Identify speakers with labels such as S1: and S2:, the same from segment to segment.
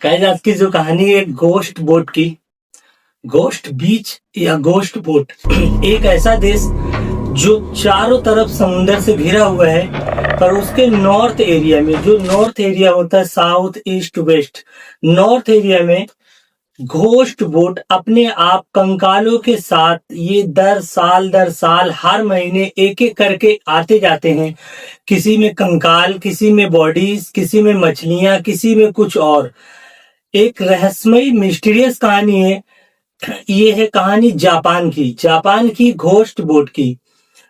S1: Guys आज की जो कहानी है गोश्त बोट की। गोश्त बीच या गोश्त बोट एक ऐसा देश जो चारों तरफ समुंदर से घिरा हुआ है, पर उसके नॉर्थ एरिया में, जो नॉर्थ एरिया होता है, south east west, north area में घोस्ट बोट अपने आप कंकालों के साथ ये दर साल हर महीने एक एक करके आते जाते हैं। किसी में कंकाल, किसी में बॉडीज, किसी में मछलियां, किसी में कुछ और। एक रहस्यमयी मिस्टीरियस कहानी है। ये है कहानी जापान की घोस्ट बोट की।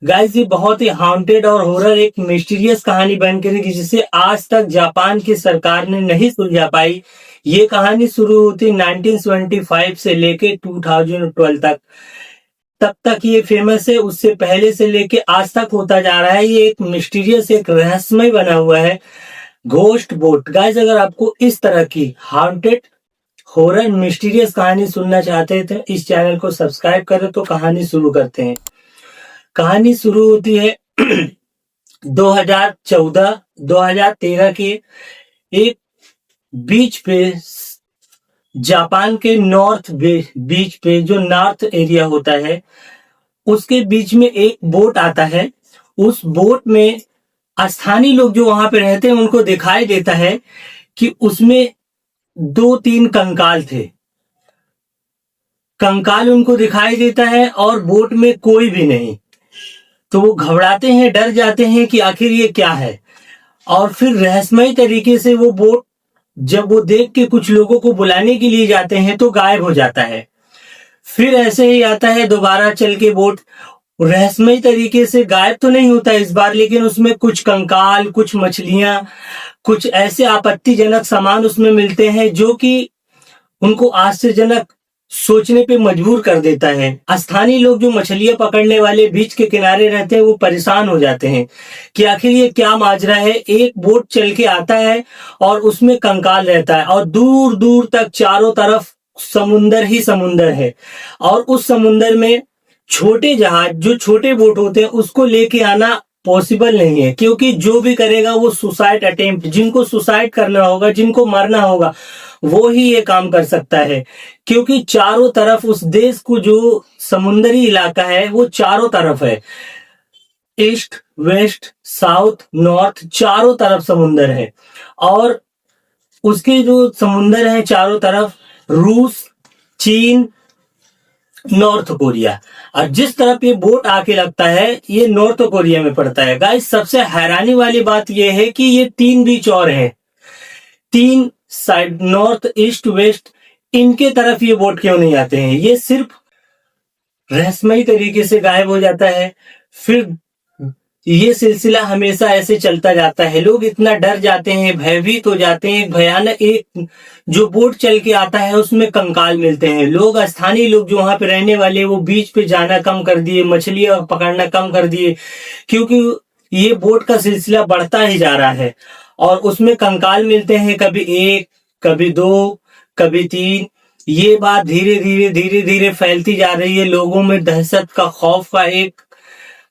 S1: गाइस ये बहुत ही हॉन्टेड और हॉरर एक मिस्टीरियस कहानी बन करेगी जिसे आज तक जापान की सरकार ने नहीं सुलझा पाई। ये कहानी शुरू होती 1975 से लेके 2012 तक। तब तक ये फेमस है, उससे पहले से लेके आज तक होता जा रहा है। ये एक मिस्टीरियस, एक रहस्यमय बना हुआ है घोस्ट बोट। गाइस अगर आपको इस तरह की हॉन्टेड हॉरर मिस्टीरियस कहानी सुनना चाहते हैं तो इस चैनल को सब्सक्राइब करें। तो कहानी शुरू करते हैं। कहानी शुरू होती है 2014-2013 के एक बीच पे, जापान के बीच पे, जो नॉर्थ एरिया होता है उसके बीच में एक बोट आता है। उस बोट में स्थानीय लोग जो वहां पे रहते हैं उनको दिखाई देता है कि उसमें 2-3 कंकाल थे। कंकाल उनको दिखाई देता है और बोट में कोई भी नहीं। तो वो घबराते हैं, डर जाते हैं कि आखिर ये क्या है। और फिर रहस्यमय तरीके से वो बोट, जब वो देख के कुछ लोगों को बुलाने के लिए जाते हैं तो गायब हो जाता है। फिर ऐसे ही आता है दोबारा चल के बोट, रहस्यमय तरीके से गायब तो नहीं होता इस बार, लेकिन उसमें कुछ कंकाल, कुछ मछलियां, कुछ ऐसे आपत्तिजनक सामान उसमें मिलते हैं जो कि उनको आश्चर्यजनक सोचने पे मजबूर कर देता है। स्थानीय लोग जो मछलियां पकड़ने वाले बीच के किनारे रहते हैं वो परेशान हो जाते हैं कि आखिर ये क्या माजरा है। एक बोट चल के आता है और उसमें कंकाल रहता है और दूर दूर तक चारों तरफ समुंदर ही समुंदर है। और उस समुंदर में छोटे जहाज, जो छोटे बोट होते हैं, उसको लेके आना पॉसिबल नहीं है, क्योंकि जो भी करेगा वो सुसाइड अटेम्प्ट, जिनको सुसाइड करना होगा, जिनको मरना होगा, वो ही ये काम कर सकता है। क्योंकि चारों तरफ उस देश को, जो समुद्री इलाका है वो चारों तरफ है, ईस्ट वेस्ट साउथ नॉर्थ, चारों तरफ समुंदर है। और उसके जो समुंदर है चारों तरफ, रूस, चीन, नॉर्थ कोरिया। और जिस तरफ ये बोट आके लगता है ये नॉर्थ कोरिया में पड़ता है। गाइस सबसे हैरानी वाली बात ये है कि ये 3 बीच और हैं, 3 साइड, नॉर्थ ईस्ट वेस्ट, इनके तरफ ये बोट क्यों नहीं आते हैं। ये सिर्फ रहस्यमयी तरीके से गायब हो जाता है। फिर ये सिलसिला हमेशा ऐसे चलता जाता है। लोग इतना डर जाते हैं, भयभीत हो जाते हैं। भयानक एक जो बोट चल के आता है उसमें कंकाल मिलते हैं। लोग, स्थानीय लोग जो वहां पे रहने वाले, वो बीच पे जाना कम कर दिए, मछलियां पकड़ना कम कर दिए, क्योंकि ये बोट का सिलसिला बढ़ता ही जा रहा है। और उसमें कंकाल मिलते हैं, कभी 1, कभी 2, कभी 3। ये बात धीरे धीरे फैलती जा रही है। लोगों में दहशत का, खौफ का एक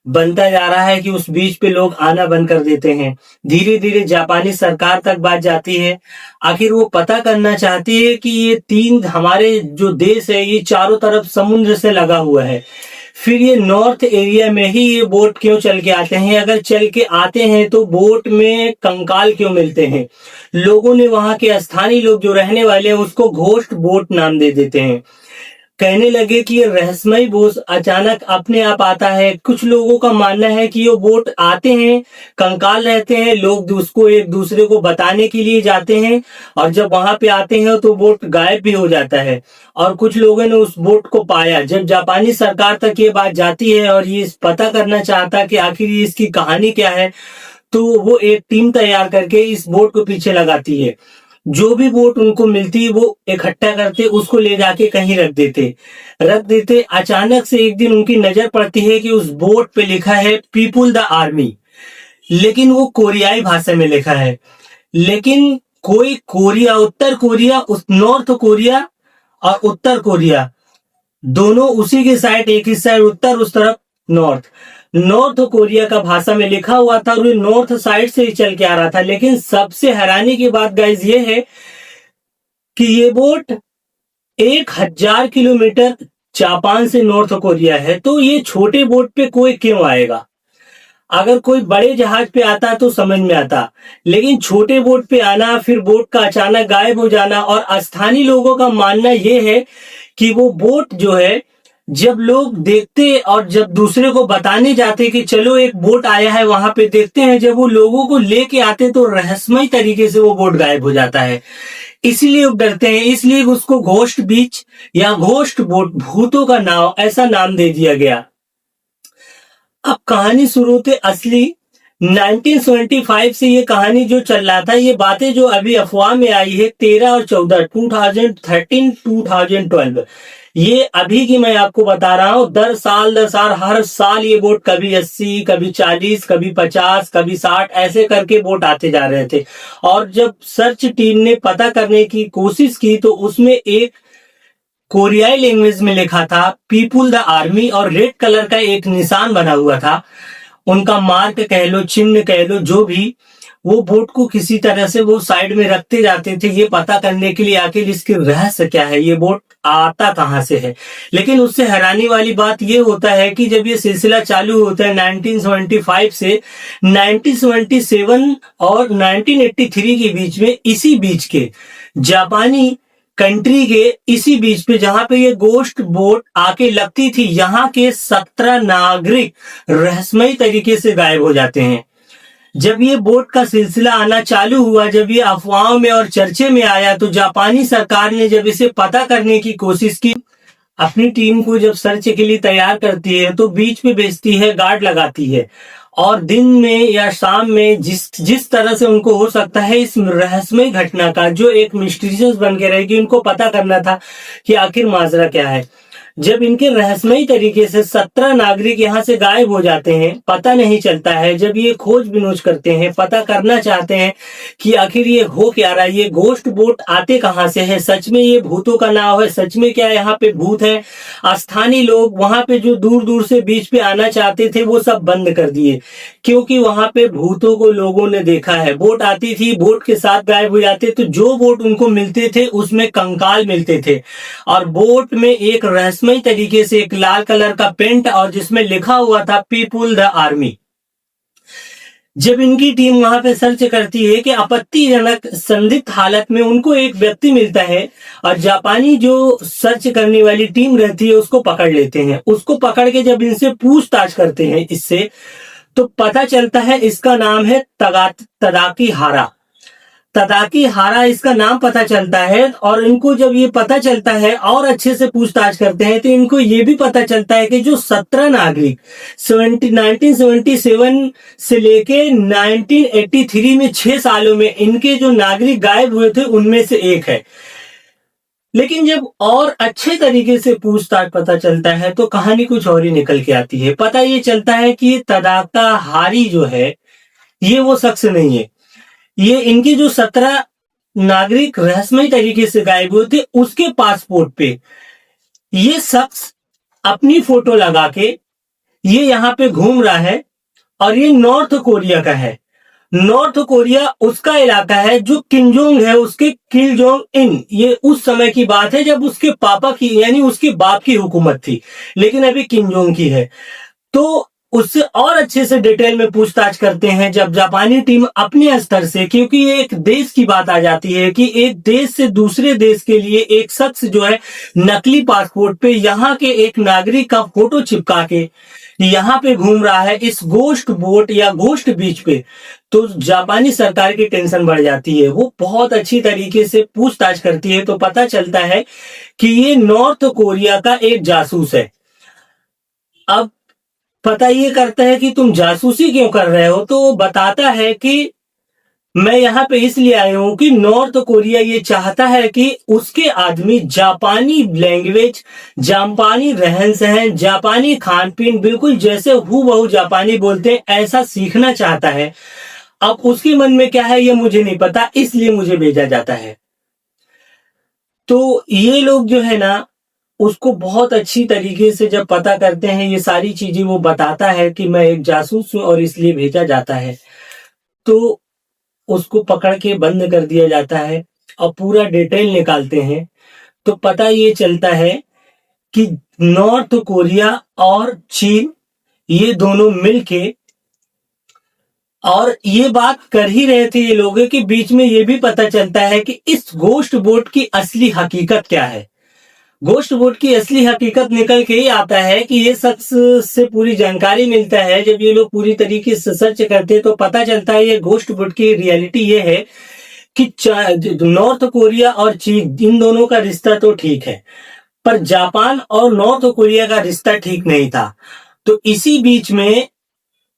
S1: बनता जा रहा है कि उस बीच पे लोग आना बंद कर देते हैं। धीरे धीरे जापानी सरकार तक बात जाती है। आखिर वो पता करना चाहती है कि ये 3 हमारे जो देश है ये चारों तरफ समुद्र से लगा हुआ है, फिर ये नॉर्थ एरिया में ही ये बोट क्यों चल के आते हैं। अगर चल के आते हैं तो बोट में कंकाल क्यों मिलते हैं। लोगों ने, वहां के स्थानीय लोग जो रहने वाले हैं, उसको घोस्ट बोट नाम दे देते हैं। कहने लगे कि ये रहस्यमय बोट अचानक अपने आप आता है। कुछ लोगों का मानना है कि ये बोट आते हैं, कंकाल रहते हैं, लोग उसको एक दूसरे को बताने के लिए जाते हैं, और जब वहां पे आते हैं तो बोट गायब भी हो जाता है। और कुछ लोगों ने उस बोट को पाया। जब जापानी सरकार तक ये बात जाती है और ये पता करना चाहता कि आखिर इसकी कहानी क्या है, तो वो एक टीम तैयार करके इस बोट को पीछे लगाती है। जो भी बोट उनको मिलती वो इकट्ठा करते, उसको ले जाके कहीं रख देते। अचानक से एक दिन उनकी नजर पड़ती है कि उस बोट पे लिखा है पीपुल द आर्मी, लेकिन वो कोरियाई भाषा में लिखा है। लेकिन कोई कोरिया, उत्तर कोरिया, उस नॉर्थ कोरिया और उत्तर कोरिया दोनों उसी के साइड, एक ही साइड उत्तर, उस तरफ नॉर्थ। नॉर्थ कोरिया का भाषा में लिखा हुआ था और ये नॉर्थ साइड से ही चल के आ रहा था। लेकिन सबसे हैरानी की बात गाइस ये है कि ये बोट 1000 किलोमीटर जापान से नॉर्थ कोरिया है, तो ये छोटे बोट पे कोई क्यों आएगा? अगर कोई बड़े जहाज पे आता तो समझ में आता, लेकिन छोटे बोट पे आना, फिर बोट का अचानक गायब हो जाना। और स्थानीय लोगों का मानना ये है कि वो बोट जो है, जब लोग देखते और जब दूसरे को बताने जाते कि चलो एक बोट आया है वहां पे देखते हैं, जब वो लोगों को लेके आते तो रहस्यमय तरीके से वो बोट गायब हो जाता है। इसीलिए लोग डरते हैं, इसलिए उसको घोस्ट बीच या घोस्ट बोट, भूतों का नाव, ऐसा नाम दे दिया गया। अब कहानी शुरू होते असली 1975 से ये कहानी जो चल रहा था, ये बातें जो अभी अफवाह में आई है 13 और 14, 2013 2012, ये अभी की मैं आपको बता रहा हूं। दर साल हर साल ये बोट कभी 80, कभी 40, कभी 50, कभी 60 ऐसे करके बोट आते जा रहे थे। और जब सर्च टीम ने पता करने की कोशिश की तो उसमें एक कोरियाई लैंग्वेज में लिखा था पीपुल द आर्मी, और रेड कलर का एक निशान बना हुआ था, उनका मार्क कह लो, चिन्ह कह लो, जो भी। वो बोट को किसी तरह से वो साइड में रखते जाते थे, ये पता करने के लिए आखिर इसकी रहस्य क्या है, ये बोट आता कहां से है। लेकिन उससे हैरानी वाली बात ये होता है कि जब ये सिलसिला चालू होता है 1975 से 1977 और 1983 के बीच में, इसी बीच के जापानी कंट्री के इसी बीच पे जहां पे ये गोश्त बोट आके लगती थी, यहाँ के 17 नागरिक रहस्यमय तरीके से गायब हो जाते हैं। जब ये बोट का सिलसिला आना चालू हुआ, जब ये अफवाहों में और चर्चे में आया, तो जापानी सरकार ने जब इसे पता करने की कोशिश की, अपनी टीम को जब सर्च के लिए तैयार करती है तो बीच पे भेजती है, गार्ड लगाती है, और दिन में या शाम में जिस जिस तरह से उनको हो सकता है इस रहस्यमय घटना का, जो एक मिस्टीरियस बन के रहेगी, उनको पता करना था कि आखिर माजरा क्या है। जब इनके रहस्यमयी तरीके से 17 नागरिक यहाँ से गायब हो जाते हैं, पता नहीं चलता है, जब ये खोज बिनोज करते हैं, पता करना चाहते हैं कि आखिर ये हो क्या रहा है, ये गोश्त बोट आते कहाँ से है, सच में ये भूतों का नाव है, सच में क्या यहाँ पे भूत है। स्थानीय लोग वहां पे जो दूर दूर से बीच पे आना चाहते थे वो सब बंद कर दिए, क्योंकि वहां पे भूतों को लोगों ने देखा है। बोट आती थी, बोट के साथ गायब हो जाते, तो जो बोट उनको मिलते थे उसमें कंकाल मिलते थे, और बोट में एक रहस्यमय तरीके से एक लाल कलर का पेंट और जिसमें लिखा हुआ था पीपुल द आर्मी। जब इनकी टीम वहां पे सर्च करती है कि आपत्तिजनक संदिग्ध हालत में उनको एक व्यक्ति मिलता है, और जापानी जो सर्च करने वाली टीम रहती है उसको पकड़ लेते हैं। उसको पकड़ के जब इनसे पूछताछ करते हैं इससे, तो पता चलता है इसका नाम है तदाकी हारा। तदाकी हारा इसका नाम पता चलता है, और इनको जब ये पता चलता है और अच्छे से पूछताछ करते हैं तो इनको ये भी पता चलता है कि जो 17 नागरिक 1977 से लेके 1983 में 6 सालों में इनके जो नागरिक गायब हुए थे उनमें से एक है। लेकिन जब और अच्छे तरीके से पूछताछ पता चलता है तो कहानी कुछ और ही निकल के आती है। पता ये चलता है कि तदाका हारी जो है ये वो शख्स नहीं है, ये इनके जो 17 नागरिक रहस्यमय तरीके से गायब हुए थे उसके पासपोर्ट पे ये शख्स अपनी फोटो लगा के ये यहाँ पे घूम रहा है, और ये नॉर्थ कोरिया का है। नॉर्थ कोरिया उसका इलाका है जो किमजोंग है, उसके किम जोंग इन, ये उस समय की बात है जब उसके पापा की यानी उसके बाप की हुकूमत थी, लेकिन अभी किम जोंग की है। तो उससे और अच्छे से डिटेल में पूछताछ करते हैं जब जापानी टीम अपने स्तर से, क्योंकि ये एक देश की बात आ जाती है कि एक देश से दूसरे देश के लिए एक शख्स जो है नकली पासपोर्ट पे यहाँ के एक नागरिक का फोटो चिपका के यहाँ पे घूम रहा है इस गोश्त बोट या गोश्त बीच पे, तो जापानी सरकार की टेंशन बढ़ जाती है। वो बहुत अच्छी तरीके से पूछताछ करती है, तो पता चलता है कि ये नॉर्थ कोरिया का एक जासूस है। अब पता ये करता है कि तुम जासूसी क्यों कर रहे हो, तो वो बताता है कि मैं यहाँ पे इसलिए आया हूं कि नॉर्थ कोरिया ये चाहता है कि उसके आदमी जापानी लैंग्वेज, जापानी रहन सहन, जापानी खान पीन बिल्कुल जैसे हूबहू जापानी बोलते हैं ऐसा सीखना चाहता है। अब उसके मन में क्या है ये मुझे नहीं पता, इसलिए मुझे भेजा जाता है। तो ये लोग जो है ना उसको बहुत अच्छी तरीके से जब पता करते हैं ये सारी चीजें, वो बताता है कि मैं एक जासूस हूं और इसलिए भेजा जाता है। तो उसको पकड़ के बंद कर दिया जाता है। और पूरा डिटेल निकालते हैं तो पता ये चलता है कि नॉर्थ कोरिया और चीन ये दोनों मिलके, और ये बात कर ही रहे थे ये लोगों के बीच में, ये भी पता चलता है कि इस गोश्त बोट की असली हकीकत क्या है। गोश्त बोट की असली हकीकत निकल के ही आता है कि ये शख्स से पूरी जानकारी मिलता है। जब ये लोग पूरी तरीके से सर्च करते हैं तो पता चलता है ये गोश्त बोट की रियलिटी ये है कि नॉर्थ कोरिया और चीन इन दोनों का रिश्ता तो ठीक है, पर जापान और नॉर्थ कोरिया का रिश्ता ठीक नहीं था। तो इसी बीच में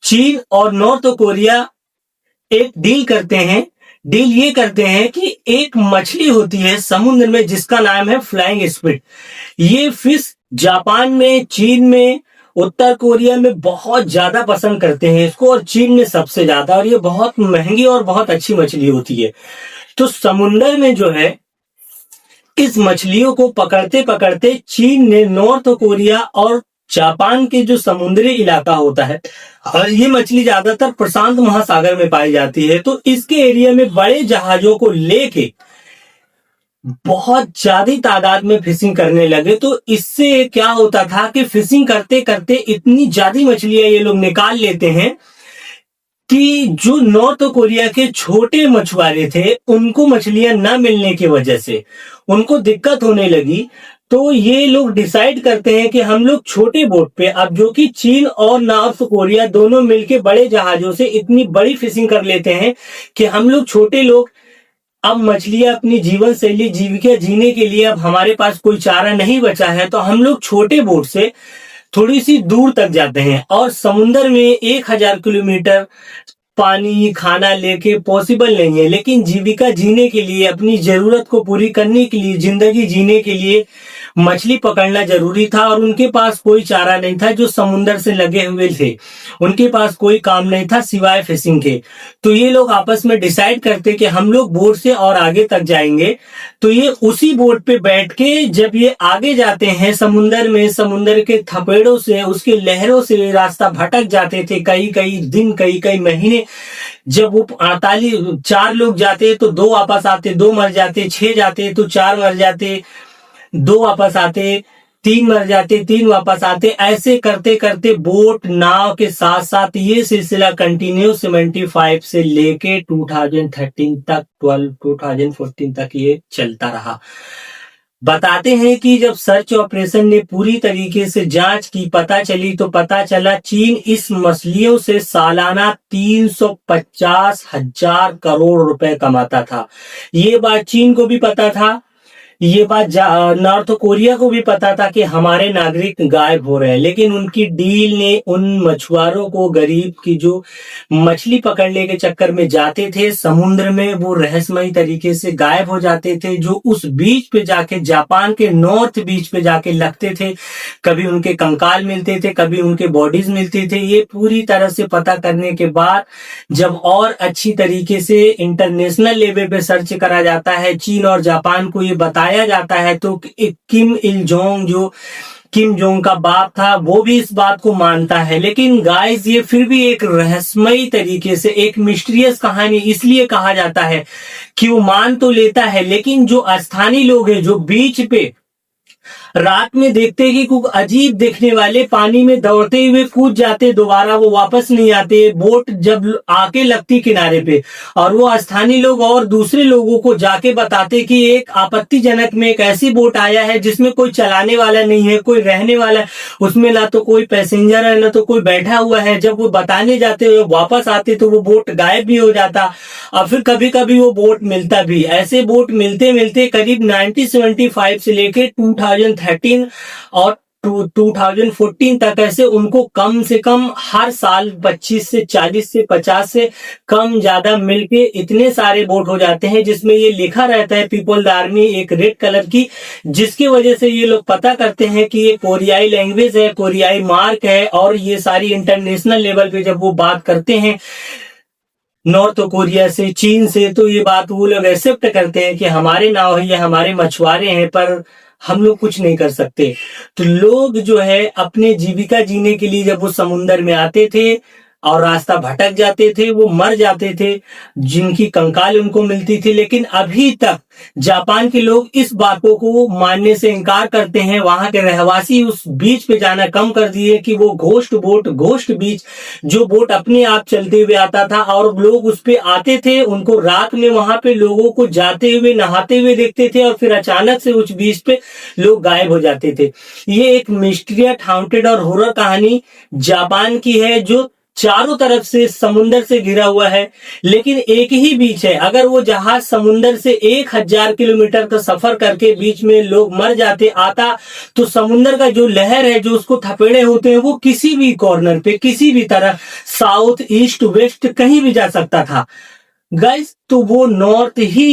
S1: चीन और नॉर्थ कोरिया एक डील करते हैं। डील ये करते हैं कि एक मछली होती है समुद्र में जिसका नाम है फ्लाइंग स्क्विड। ये फिश जापान में, चीन में, उत्तर कोरिया में बहुत ज्यादा पसंद करते हैं इसको, और चीन में सबसे ज्यादा, और ये बहुत महंगी और बहुत अच्छी मछली होती है। तो समुद्र में जो है इस मछलियों को पकड़ते पकड़ते चीन ने नॉर्थ कोरिया और जापान के जो समुद्री इलाका होता है, और ये मछली ज्यादातर प्रशांत महासागर में पाई जाती है, तो इसके एरिया में बड़े जहाजों को लेके बहुत ज्यादा तादाद में फिशिंग करने लगे। तो इससे क्या होता था कि फिशिंग करते करते इतनी ज्यादा मछलियां ये लोग निकाल लेते हैं कि जो नॉर्थ कोरिया के छोटे मछुआरे थे उनको मछलियां न मिलने की वजह से उनको दिक्कत होने लगी। तो ये लोग डिसाइड करते हैं कि हम लोग छोटे बोट पे, अब जो कि चीन और नॉर्थ कोरिया दोनों मिलके बड़े जहाजों से इतनी बड़ी फिशिंग कर लेते हैं कि हम लोग छोटे लोग अब मछलियां अपनी जीवन शैली जीविका जीने के लिए अब हमारे पास कोई चारा नहीं बचा है, तो हम लोग छोटे बोट से थोड़ी सी दूर तक जाते हैं, और समुन्द्र में 1000 किलोमीटर पानी खाना लेके पॉसिबल नहीं है, लेकिन जीविका जीने के लिए, अपनी जरूरत को पूरी करने के लिए, जिंदगी जीने के लिए मछली पकड़ना जरूरी था। और उनके पास कोई चारा नहीं था, जो समुन्द्र से लगे हुए थे उनके पास कोई काम नहीं था सिवाय फिशिंग के। तो ये लोग आपस में डिसाइड करते कि हम लोग बोट से और आगे तक जाएंगे। तो ये उसी बोट पे बैठ के जब ये आगे जाते हैं समुन्द्र में, समुन्द्र के थपेड़ों से, उसके लहरों से रास्ता भटक जाते थे कई कई दिन, कई कई महीने। जब वो 4 लोग जाते तो 2 वापस आते, 2 मर जाते, 6 जाते तो 4 मर जाते, 2 वापस आते, 3 मर जाते, 3 वापस आते। ऐसे करते करते बोट नाव के साथ साथ ये सिलसिला कंटिन्यू 75 से लेके 2013 तक, 2014 तक ये चलता रहा। बताते हैं कि जब सर्च ऑपरेशन ने पूरी तरीके से जांच की, पता चली, तो पता चला चीन इस मछलियों से सालाना 350,000 करोड़ रुपए कमाता था। ये बात चीन को भी पता था, ये बात नॉर्थ कोरिया को भी पता था कि हमारे नागरिक गायब हो रहे हैं, लेकिन उनकी डील ने उन मछुआरों को, गरीब की जो मछली पकड़ने के चक्कर में जाते थे समुद्र में, वो रहस्यमयी तरीके से गायब हो जाते थे। जो उस बीच पे जाके, जापान के नॉर्थ बीच पे जाके लगते थे, कभी उनके कंकाल मिलते थे, कभी उनके बॉडीज मिलते थे। ये पूरी तरह से पता करने के बाद जब और अच्छी तरीके से इंटरनेशनल लेवल पे सर्च करा जाता है, चीन और जापान को ये बताया जाता है, तो किम इल जोंग, जो किम जोंग का बाप था, वो भी इस बात को मानता है। लेकिन गाइस, ये फिर भी एक रहस्यमयी तरीके से, एक मिस्टीरियस कहानी इसलिए कहा जाता है कि वो मान तो लेता है, लेकिन जो स्थानीय लोग हैं, जो बीच पे रात में देखते कि कुछ अजीब दिखने वाले पानी में दौड़ते हुए कूद जाते, दोबारा वो वापस नहीं आते। बोट जब आके लगती किनारे पे, और वो स्थानीय लोग और दूसरे लोगों को जाके बताते कि एक आपत्तिजनक में एक ऐसी बोट आया है जिसमें कोई चलाने वाला नहीं है, कोई रहने वाला है, उसमें ना तो कोई पैसेंजर है ना तो कोई बैठा हुआ है। जब वो बताने जाते हुए वापस आते तो वो बोट गायब भी हो जाता, और फिर कभी कभी वो बोट मिलता भी। ऐसे बोट मिलते मिलते करीब 1975 से लेके 2013 और 2014 तक ऐसे उनको कम से कम हर साल 25 से 40 से 50 से कम ज्यादा मिलके इतने सारे बोट हो जाते हैं, जिसमें ये लिखा रहता है पीपल द आर्मी, एक रेड कलर की, जिसकी वजह से ये लोग पता करते हैं कि ये कोरियाई लैंग्वेज है, कोरियाई मार्क है। और ये सारी इंटरनेशनल लेवल पे जब वो बात करते हैं नॉर्थ कोरिया से, चीन से, तो ये बात वो लोग एक्सेप्ट करते हैं कि हमारे नाव है, ये हमारे मछुआरे हैं, पर हम लोग कुछ नहीं कर सकते। तो लोग जो है अपने जीविका जीने के लिए जब वो समुन्द्र में आते थे, और रास्ता भटक जाते थे, वो मर जाते थे, जिनकी कंकाल उनको मिलती थी। लेकिन अभी तक जापान के लोग इस बातों को मानने से इनकार करते हैं। वहां के रहवासी उस बीच पे जाना कम कर दिए कि वो घोस्ट बीच, जो बोट अपने आप चलते हुए आता था और लोग उस पे आते थे, उनको रात में वहां पे लोगों को जाते हुए नहाते हुए देखते थे और फिर अचानक से उस बीच पे लोग गायब हो जाते थे। ये एक मिस्टीरियस, हाउंटेड और हॉरर कहानी जापान की है, जो चारों तरफ से समुंदर से घिरा हुआ है, लेकिन एक ही बीच है। अगर वो जहाज समुंदर से 1000 किलोमीटर का सफर करके बीच में लोग मर जाते आता, तो समुंदर का जो लहर है, जो उसको थपेड़े होते हैं, वो किसी भी कॉर्नर पे, किसी भी तरह, साउथ, ईस्ट, वेस्ट, कहीं भी जा सकता था गाइस। तो वो नॉर्थ ही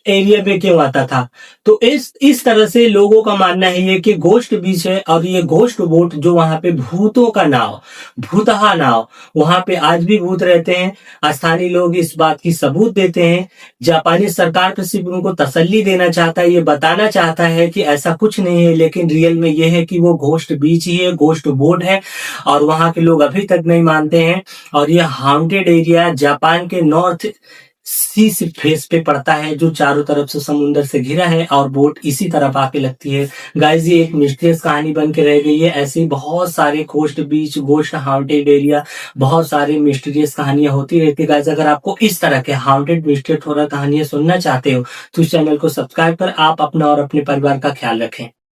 S1: एरिया में क्यों आता था? तो इस तरह से लोगों का मानना है ये कि घोस्ट बीच है, और ये घोस्ट बोट जो वहां पे भूतों का नाव, भूतहा नाव, वहां पे आज भी भूत रहते हैं। स्थानीय लोग इस बात की सबूत देते हैं। जापानी सरकार तो सिर्फ उनको तसल्ली देना चाहता है, ये बताना चाहता है कि ऐसा कुछ नहीं है, लेकिन रियल में ये है कि वो घोस्ट बीच ही है, घोस्ट बोट है, और वहां के लोग अभी तक नहीं मानते हैं। और ये हाउंटेड एरिया जापान के नॉर्थ सी से फेस पे पड़ता है, जो चारों तरफ से समुंदर से घिरा है, और बोट इसी तरफ आके लगती है। गाइस, ये एक मिस्टीरियस कहानी बन के रह गई है। ऐसे बहुत सारे घोस्ट बीच, घोस्ट हाउंटेड एरिया, बहुत सारे मिस्टीरियस कहानियां होती रहती है। गाइस, अगर आपको इस तरह के हाउंटेड, मिस्टीरियस, हॉरर कहानियां सुनना चाहते हो तो इस चैनल को सब्सक्राइब कर आप अपना और अपने परिवार का ख्याल रखें।